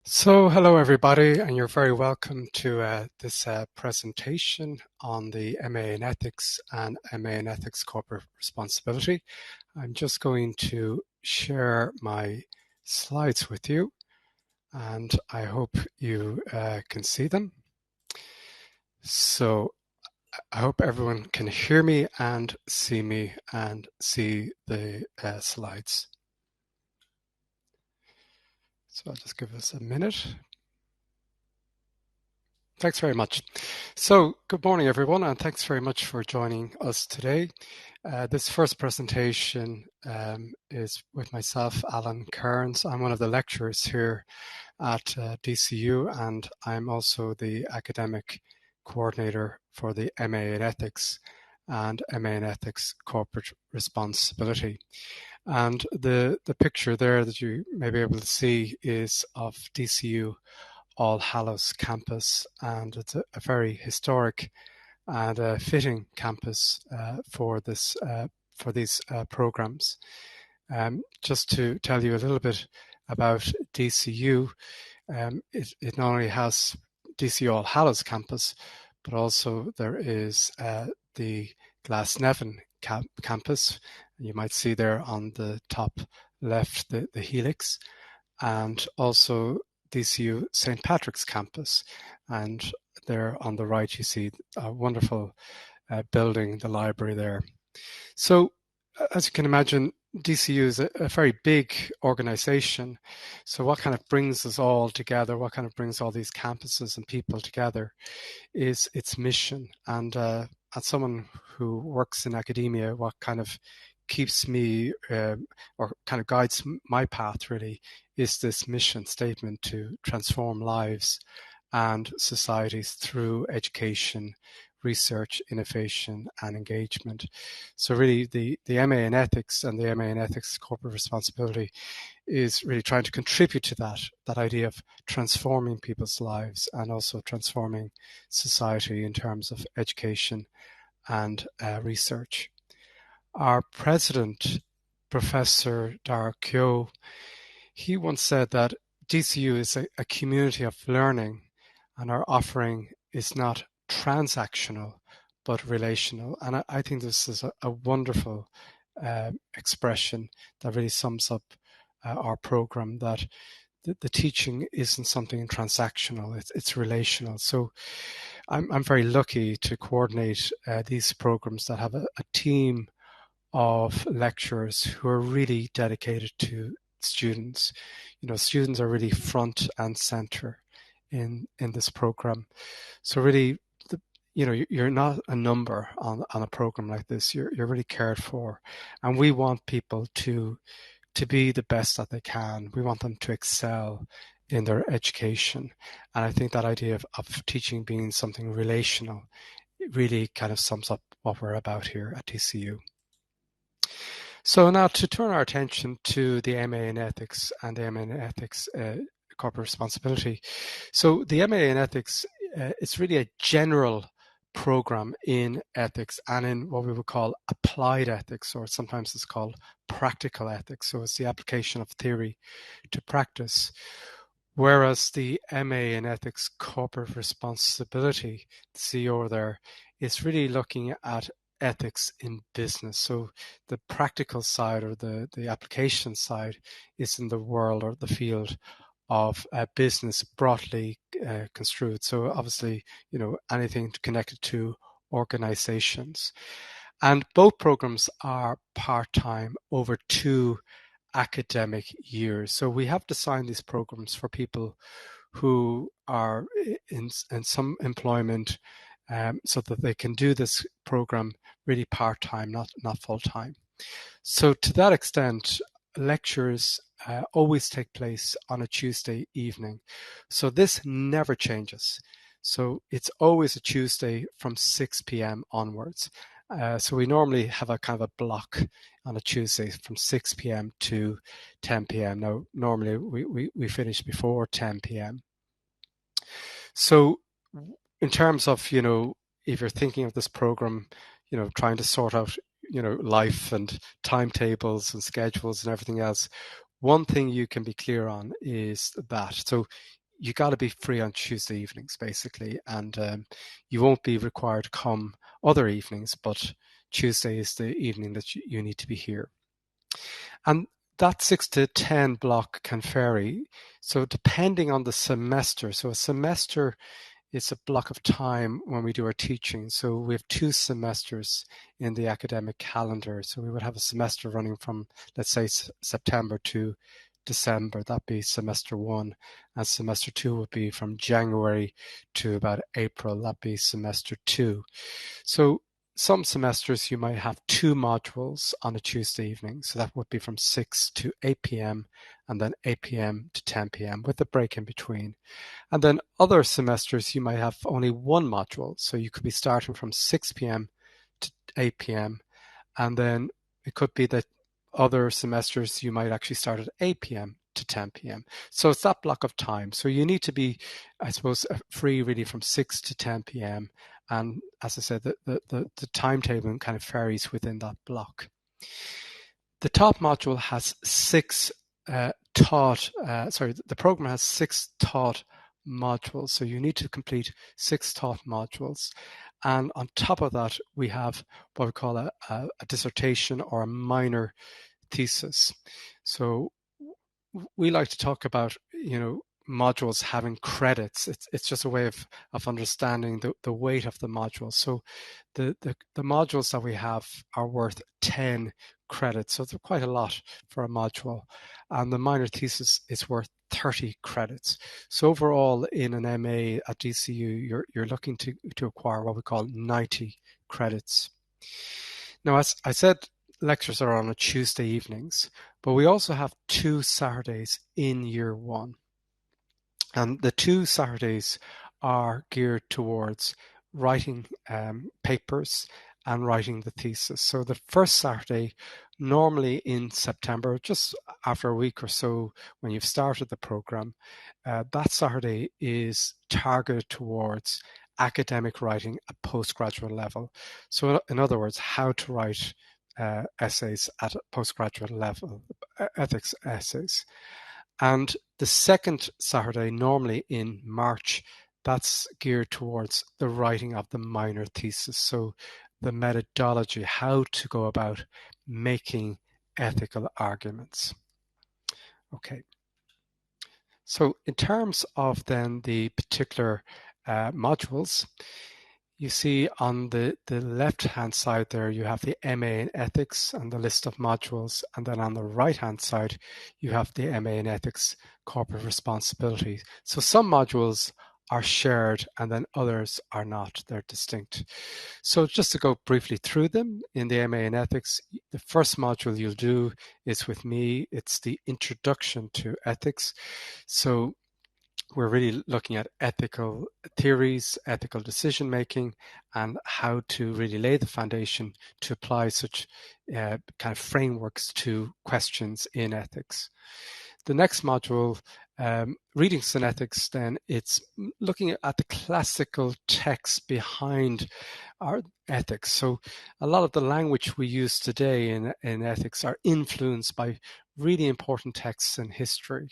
So, hello everybody, and you're very welcome to this presentation on the MA in Ethics and MA in Ethics Corporate Responsibility. I'm just going to share my slides with you, and I hope you can see them. So, I hope everyone can hear me and see the slides. So, I'll just give this a minute. Thanks very much. So, good morning, everyone, and thanks very much for joining us today. This first presentation is with myself, Alan Kearns. I'm one of the lecturers here at DCU, and I'm also the academic coordinator for the MA in Ethics and MA in Ethics Corporate Responsibility. And the picture there that you may be able to see is of DCU All Hallows campus, and it's a very historic and fitting campus for these programs. Just to tell you a little bit about DCU, it not only has DCU All Hallows campus, but also there is the Glasnevin campus. You might see there on the top left the helix, and also DCU St. Patrick's campus, and there on the right you see a wonderful building, the library there. So as you can imagine, DCU is a very big organization. So what kind of brings us all together, what kind of brings all these campuses and people together is its mission. And as someone who works in academia, what kind of keeps me or kind of guides my path really is this mission statement to transform lives and societies through education, research, innovation, and engagement. So really the MA in Ethics and the MA in Ethics Corporate Responsibility is really trying to contribute to that idea of transforming people's lives and also transforming society in terms of education and research. Our president, Professor Dara Keogh, he once said that DCU is a community of learning, and our offering is not transactional but relational. And I think this is a wonderful expression that really sums up our program, that the teaching isn't something transactional, it's relational. So I'm very lucky to coordinate these programs that have a team of lecturers who are really dedicated to students. You know, students are really front and center in this program. So really, you're not a number on a program like this. You're really cared for, and we want people to be the best that they can. We want them to excel in their education, and I think that idea of teaching being something relational really kind of sums up what we're about here at DCU. So now to turn our attention to the MA in Ethics and the MA in Ethics Corporate Responsibility. So the MA in Ethics, it's really a general program in ethics and in what we would call applied ethics, or sometimes it's called practical ethics. So it's the application of theory to practice. Whereas the MA in Ethics Corporate Responsibility, the CEO there, is really looking at ethics in business. So the practical side, or the application side, is in the world or the field of business broadly construed. So obviously, anything connected to organizations. And both programs are part-time over 2 academic years. So we have designed these programs for people who are in some employment, so that they can do this program really part-time, not full-time. So to that extent, lectures always take place on a Tuesday evening. So this never changes. So it's always a Tuesday from 6 p.m. onwards. So we normally have a kind of a block on a Tuesday from 6 p.m. to 10 p.m. Now, normally we finish before 10 p.m. So in terms of, if you're thinking of this program, trying to sort out, life and timetables and schedules and everything else, one thing you can be clear on is that. So you got to be free on Tuesday evenings, basically, and you won't be required to come other evenings, but Tuesday is the evening that you need to be here. And that 6 to 10 block can vary. So depending on the semester, so a semester is a block of time when we do our teaching. So we have 2 semesters in the academic calendar. So we would have a semester running from, let's say, September to December. That'd be semester 1. And semester 2 would be from January to about April. That'd be semester 2. So some semesters you might have 2 modules on a Tuesday evening. So that would be from 6 to 8 p.m. and then 8 p.m. to 10 p.m. with a break in between. And then other semesters you might have only 1 module. So you could be starting from 6 p.m. to 8 p.m. And then it could be that other semesters you might actually start at 8 p.m. to 10 p.m. So it's that block of time. So you need to be, I suppose, free really from 6 to 10 p.m. And as I said, the timetable kind of varies within that block. The top module has 6 the program has 6 taught modules. So you need to complete 6 taught modules. And on top of that, we have what we call a dissertation or a minor thesis. So we like to talk about, modules having credits. It's just a way of understanding the weight of the modules. So the modules that we have are worth 10 credits. So they're quite a lot for a module. And the minor thesis is worth 30 credits. So overall in an MA at DCU, you're looking to acquire what we call 90 credits. Now, as I said, lectures are on a Tuesday evenings, but we also have 2 Saturdays in year 1. And the 2 Saturdays are geared towards writing papers and writing the thesis. So the first Saturday, normally in September, just after a week or so when you've started the program, that Saturday is targeted towards academic writing at postgraduate level. So in other words, how to write essays at a postgraduate level, ethics essays. And the second Saturday, normally in March, that's geared towards the writing of the minor thesis. So the methodology, how to go about making ethical arguments. Okay. So in terms of then the particular modules, you see on the left-hand side there, you have the MA in Ethics and the list of modules. And then on the right-hand side, you have the MA in Ethics Corporate Responsibility. So some modules are shared and then others are not. They're distinct. So just to go briefly through them, in the MA in Ethics, the first module you'll do is with me. It's the Introduction to Ethics. So we're really looking at ethical theories, ethical decision making, and how to really lay the foundation to apply such kind of frameworks to questions in ethics. The next module, Readings in Ethics, then it's looking at the classical texts behind our ethics. So a lot of the language we use today in ethics are influenced by really important texts in history.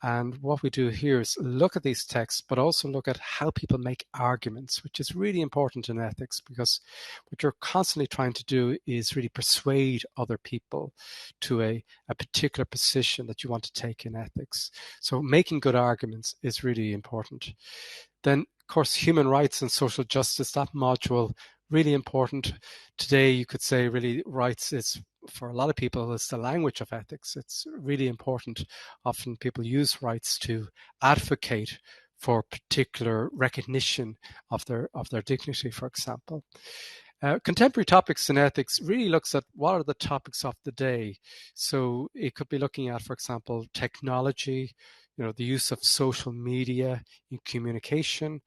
And what we do here is look at these texts, but also look at how people make arguments, which is really important in ethics, because what you're constantly trying to do is really persuade other people to a particular position that you want to take in ethics. So making good arguments is really important. Then, of course, human rights and social justice, that module, really important. Today, you could say really rights is, for a lot of people, it's the language of ethics. It's really important. Often people use rights to advocate for particular recognition of their dignity, for example. Contemporary topics in ethics really looks at what are the topics of the day. So it could be looking at, for example, technology, the use of social media in communication.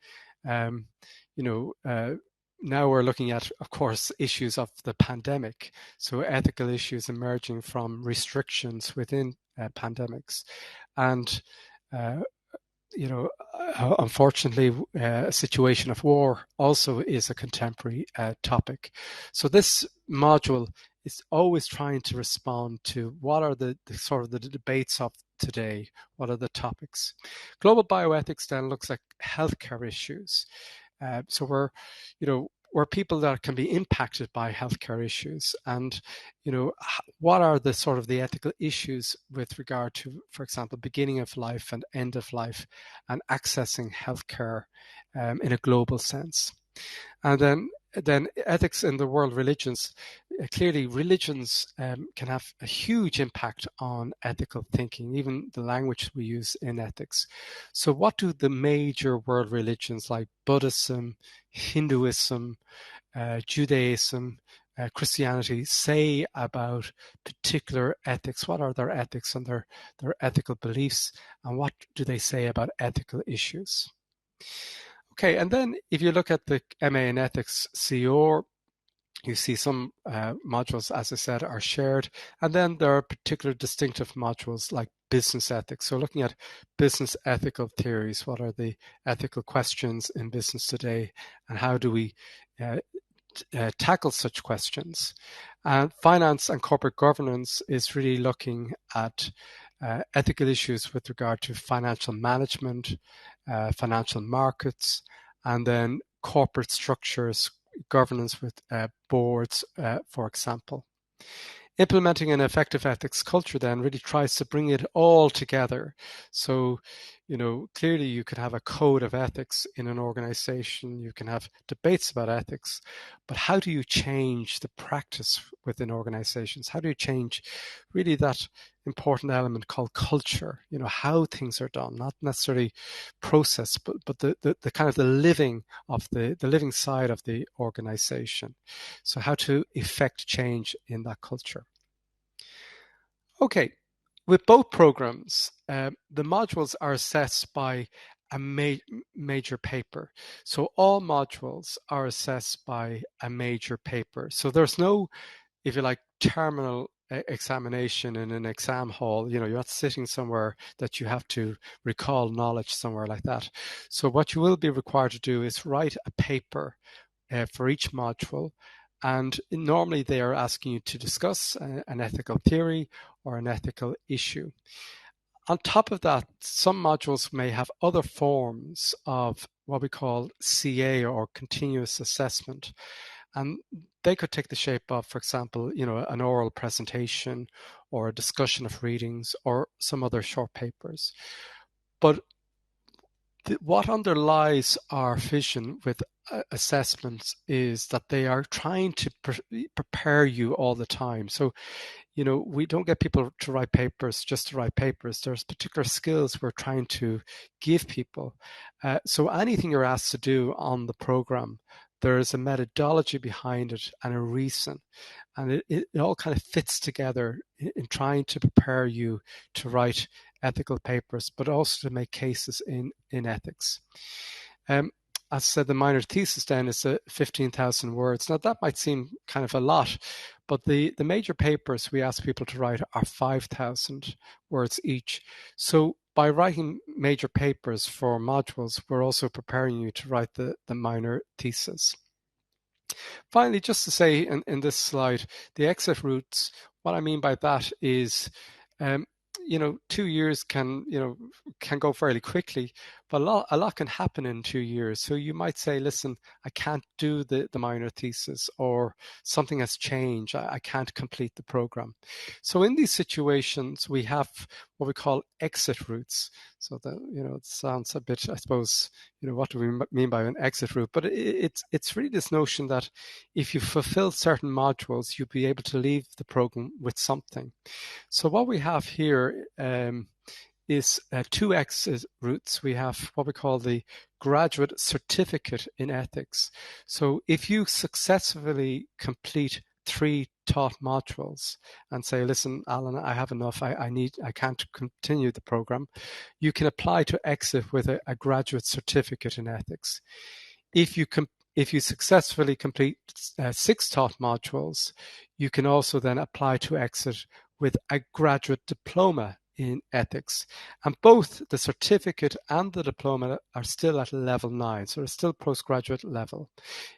Now we're looking at, of course, issues of the pandemic. So ethical issues emerging from restrictions within pandemics. And, unfortunately, a situation of war also is a contemporary topic. So this module is always trying to respond to what are the sort of the debates of today, what are the topics. Global bioethics then looks at healthcare issues. So we're people that can be impacted by healthcare issues, and what are the sort of the ethical issues with regard to, for example, beginning of life and end of life, and accessing healthcare in a global sense. And then ethics in the world religions. Clearly, religions can have a huge impact on ethical thinking, even the language we use in ethics. So what do the major world religions like Buddhism, Hinduism, Judaism, Christianity say about particular ethics? What are their ethics and their ethical beliefs, and what do they say about ethical issues? Okay, and then if you look at the MA in Ethics CEOR, you see some modules, as I said, are shared, and then there are particular distinctive modules like business ethics. So looking at business ethical theories, what are the ethical questions in business today, and how do we tackle such questions? And finance and corporate governance is really looking at ethical issues with regard to financial management, financial markets, and then corporate structures, governance with boards, for example. Implementing an effective ethics culture then really tries to bring it all together. So, clearly you could have a code of ethics in an organization, you can have debates about ethics, but how do you change the practice within organizations? How do you change really that important element called culture, how things are done, not necessarily process, but the kind of the living of the living side of the organization. So how to effect change in that culture. Okay, with both programs, the modules are assessed by a major paper. So all modules are assessed by a major paper. So there's no, if you like, terminal examination in an exam hall. You're not sitting somewhere that you have to recall knowledge somewhere like that. So what you will be required to do is write a paper for each module, and normally they are asking you to discuss an ethical theory or an ethical issue. On top of that, some modules may have other forms of what we call CA, or continuous assessment. And they could take the shape of, for example, an oral presentation or a discussion of readings or some other short papers. But what underlies our vision with assessments is that they are trying to prepare you all the time. So, we don't get people to write papers just to write papers. There's particular skills we're trying to give people. So anything you're asked to do on the program, there's a methodology behind it and a reason. And it all kind of fits together in trying to prepare you to write ethical papers, but also to make cases in ethics. As I said, the minor thesis then is 15,000 words. Now that might seem kind of a lot, but the major papers we ask people to write are 5,000 words each. So by writing major papers for modules, we're also preparing you to write the minor thesis. Finally, just to say in this slide, the exit routes, what I mean by that is 2 years can go fairly quickly, but a lot can happen in 2 years. So you might say, listen, I can't do the minor thesis, or something has changed, I can't complete the program. So in these situations, we have what we call exit routes. So that, it sounds a bit, I suppose, what do we mean by an exit route? But it's really this notion that if you fulfill certain modules, you'll be able to leave the program with something. So what we have here is 2 exit routes. We have what we call the graduate certificate in ethics. So if you successfully complete 3 taught modules and say, listen, Alan, I have enough, I can't continue the program, you can apply to exit with a graduate certificate in ethics. If you successfully complete 6 taught modules, you can also then apply to exit with a graduate diploma in ethics. And both the certificate and the diploma are still at level 9, so it's still postgraduate level.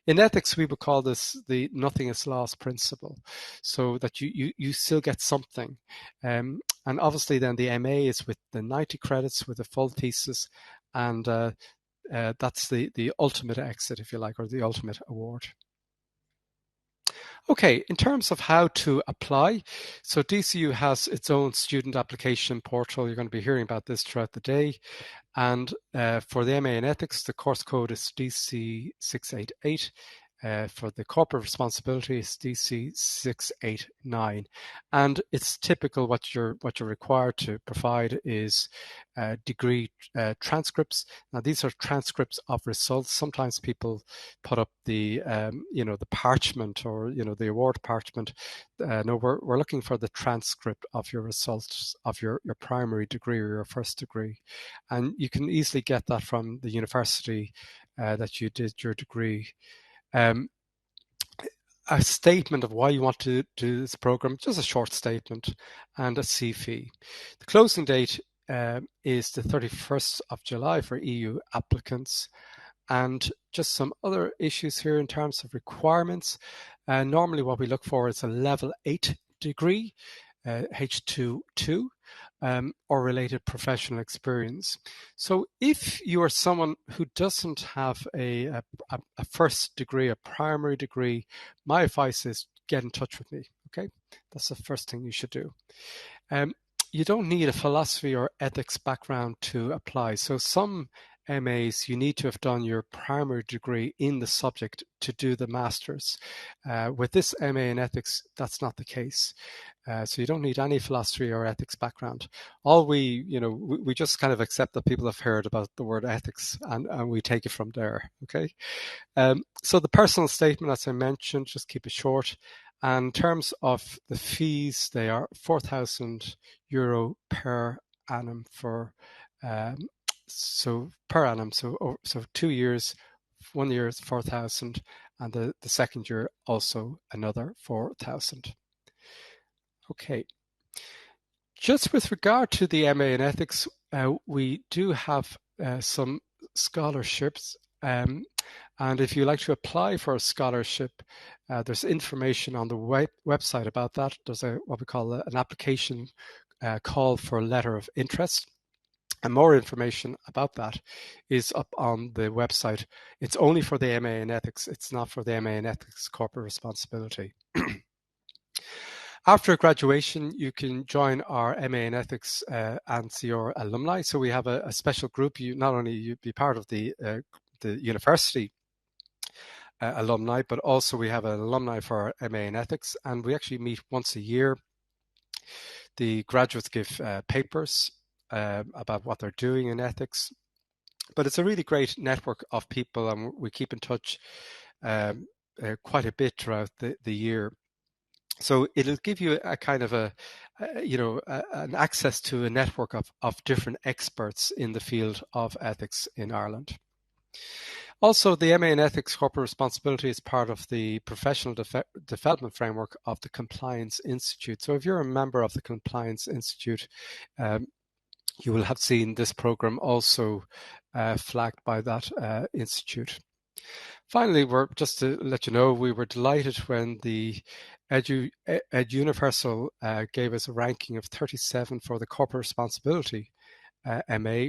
In ethics, we would call this the nothing is lost principle, so that you still get something. And obviously then the MA is with the 90 credits with a full thesis, and that's the ultimate exit, if you like, or the ultimate award. Okay, in terms of how to apply, so DCU has its own student application portal. You're going to be hearing about this throughout the day. And for the MA in Ethics, the course code is DC688. For the corporate responsibility, it's DC689, and it's typical. What you're required to provide is degree transcripts. Now, these are transcripts of results. Sometimes people put up the the parchment, or the award parchment. No, we're looking for the transcript of your results of your primary degree or your first degree, and you can easily get that from the university that you did your degree. A statement of why you want to do this program, just a short statement, and a CFE. The closing date is the 31st of July for EU applicants. And just some other issues here in terms of requirements. Normally what we look for is a level 8 degree, H22, or related professional experience. So if you are someone who doesn't have a first degree, a primary degree, my advice is get in touch with me, okay? That's the first thing you should do. You don't need a philosophy or ethics background to apply. So some MAs, you need to have done your primary degree in the subject to do the master's. With this MA in ethics, that's not the case. So you don't need any philosophy or ethics background. All we just kind of accept that people have heard about the word ethics, and we take it from there, okay? So the personal statement, as I mentioned, just keep it short. And in terms of the fees, they are €4,000 per annum for per annum. So 2 years, 1 year is 4,000, and the second year also another 4,000. Okay. Just with regard to the MA in Ethics, we do have some scholarships. And if you'd like to apply for a scholarship, there's information on the website about that. There's what we call an application call for a letter of interest. And more information about that is up on the website. It's only for the MA in Ethics. It's not for the MA in Ethics Corporate Responsibility. After graduation, you can join our MA in Ethics and your alumni. So we have a special group. You not only be part of the university alumni, but also we have an alumni for our MA in Ethics, and we actually meet once a year. The graduates give papers about what they're doing in ethics, but it's a really great network of people, and we keep in touch quite a bit throughout the year. So it'll give you a kind of an access to a network of different experts in the field of ethics in Ireland. Also, the MA in Ethics Corporate Responsibility is part of the professional development framework of the Compliance Institute. So if you're a member of the Compliance Institute, you will have seen this program also flagged by that institute. Finally, just to let you know, we were delighted when the EdUniversal gave us a ranking of 37 for the Corporate Responsibility MA.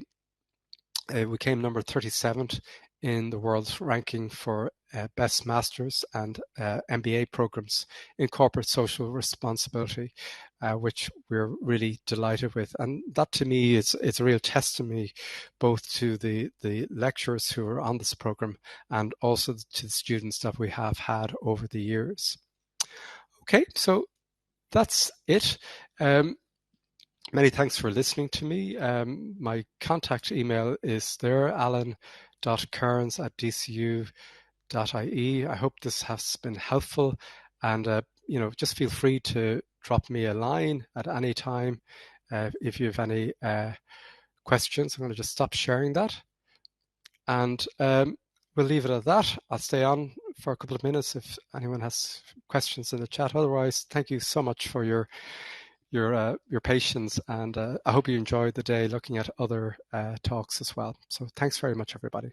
We came number 37th in the world's ranking for best masters and MBA programs in corporate social responsibility, which we're really delighted with. And that to me is a real testimony both to the lecturers who are on this program and also to the students that we have had over the years. Okay, so that's it. Many thanks for listening to me. My contact email is there, alan.kearns@dcu.ie. I hope this has been helpful, and just feel free to drop me a line at any time if you have any questions. I'm going to just stop sharing that, and we'll leave it at that. I'll stay on for a couple of minutes if anyone has questions in the chat. Otherwise, thank you so much for your your patience, and I hope you enjoyed the day looking at other talks as well. So thanks very much, everybody.